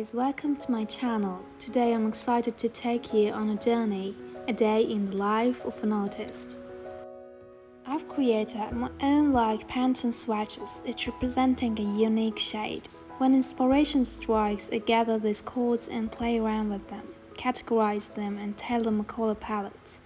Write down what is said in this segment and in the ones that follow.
guys, welcome to my channel. Today I'm excited to take you on a journey, a day in the life of an artist. I've created my own like pens and swatches, each representing a unique shade. When inspiration strikes, I gather these chords and play around with them, categorize them and tailor them a color palette.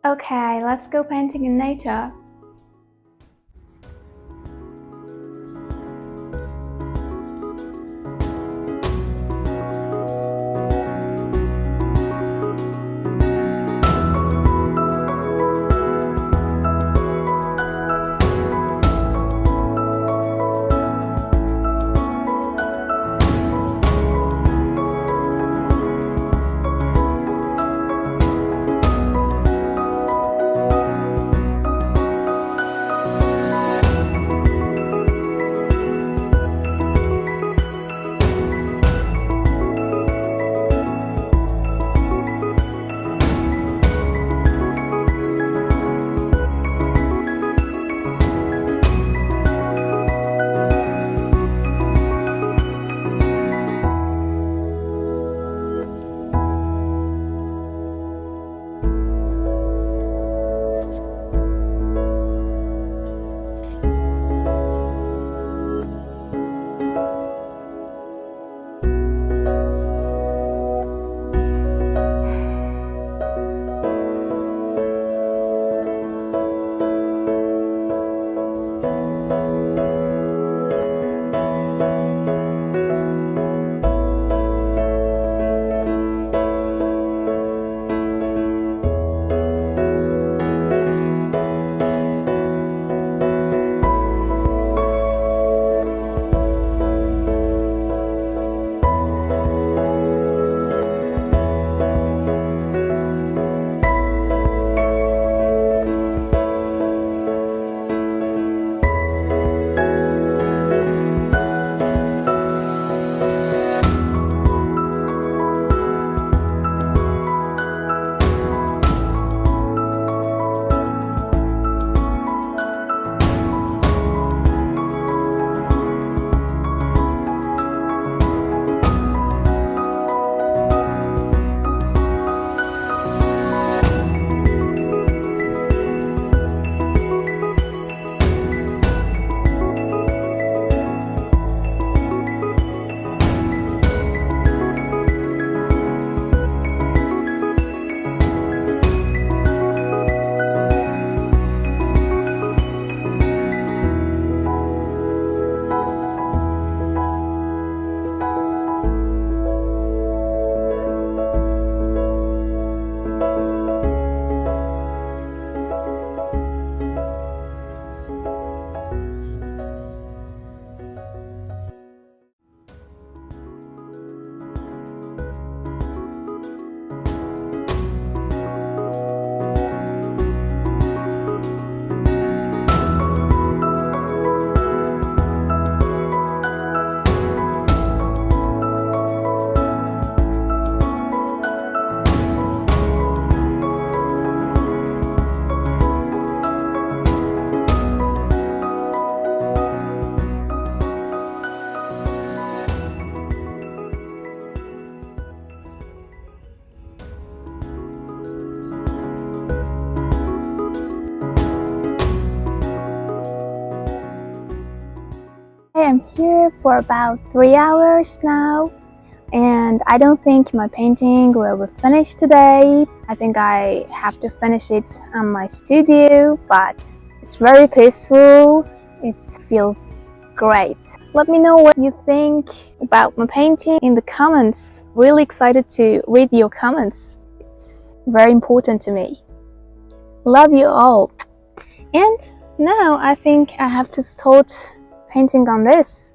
Okay, let's go painting in nature. I'm here for about 3 hours now, and I don't think my painting will be finished today. I think I have to finish it on my studio, but it's very peaceful. It feels great. Let me know what you think about my painting in the comments. Really excited to read your comments. It's very important to me. Love you all. And now I think I have to start painting on this,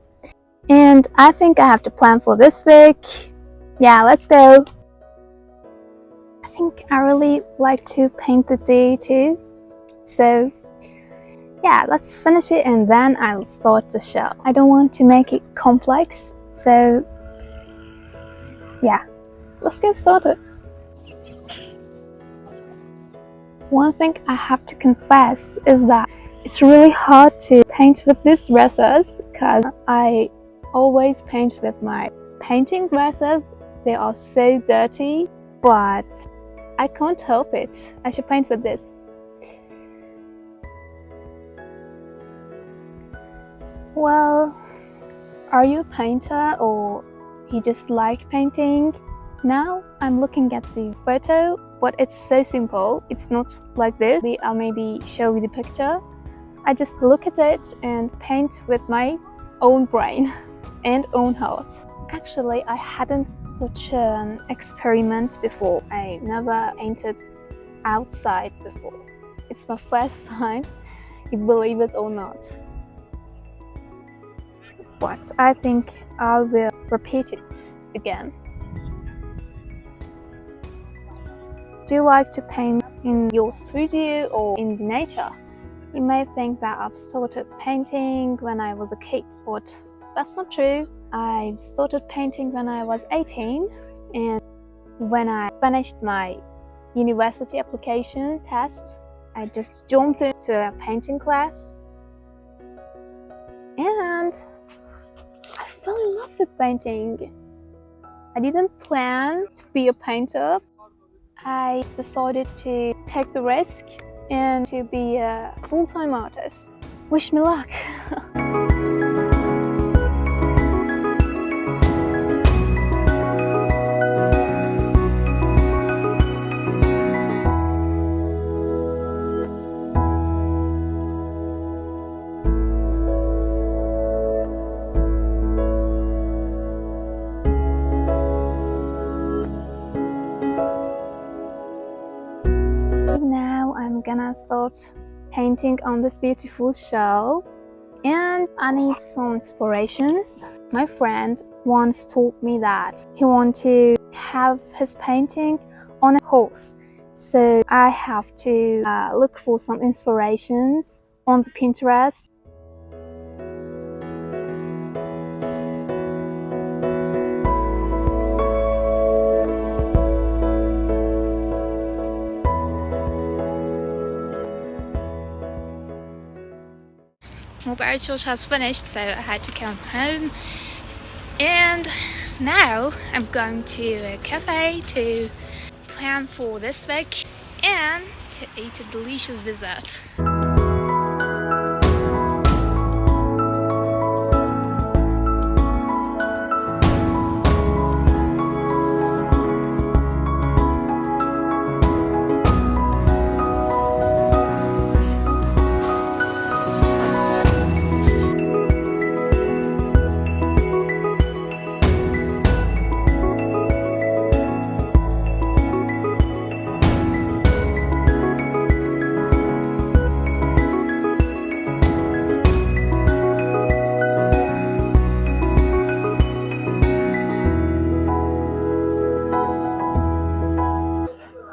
and I think I have to plan for this week. Yeah, let's go. I think I really like to paint the day too, so yeah, let's finish it and then I'll start the show. I don't want to make it complex, so Yeah, let's get started. One thing I have to confess is that it's really hard to paint with these dresses because I always paint with my painting dresses. They are so dirty, but I can't help it. I should paint with this. Well, are you a painter or you just like painting? Now I'm looking at the photo, but it's so simple. It's not like this. I'll maybe show you the picture. I just look at it and paint with my own brain and own heart. Actually, I hadn't such an experiment before. I never painted outside before. It's my first time, you believe it or not. But I think I will repeat it again. Do you like to paint in your studio or in nature? You may think that I've started painting when I was a kid, but that's not true. I started painting when I was 18, and when I finished my university application test, I just jumped into a painting class and I fell in love with painting. I didn't plan to be a painter. I decided to take the risk and to be a full-time artist. Wish me luck! Now I'm gonna start painting on this beautiful shell, and I need some inspirations. My friend once told me that he wants to have his painting on a horse, so I have to look for some inspirations on the Pinterest. My church has finished, so I had to come home, and now I'm going to a cafe to plan for this week and to eat a delicious dessert.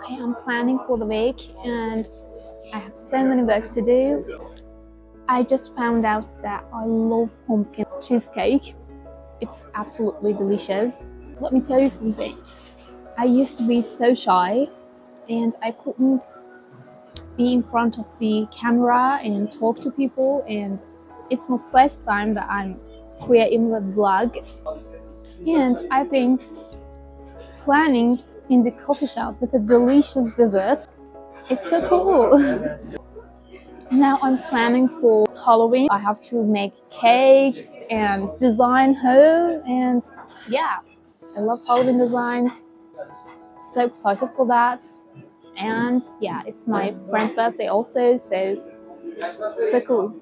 I'm planning for the week and I have so many works to do. I just found out that I love pumpkin cheesecake. It's absolutely delicious. Let me tell you something. I used to be so shy and I couldn't be in front of the camera and talk to people, and it's my first time that I'm creating a vlog, and I think planning in the coffee shop with a delicious dessert is so cool. Now I'm planning for Halloween. I have to make cakes and design home, and yeah, I love Halloween designs. So excited for that. And yeah, it's my friend's birthday also, so cool.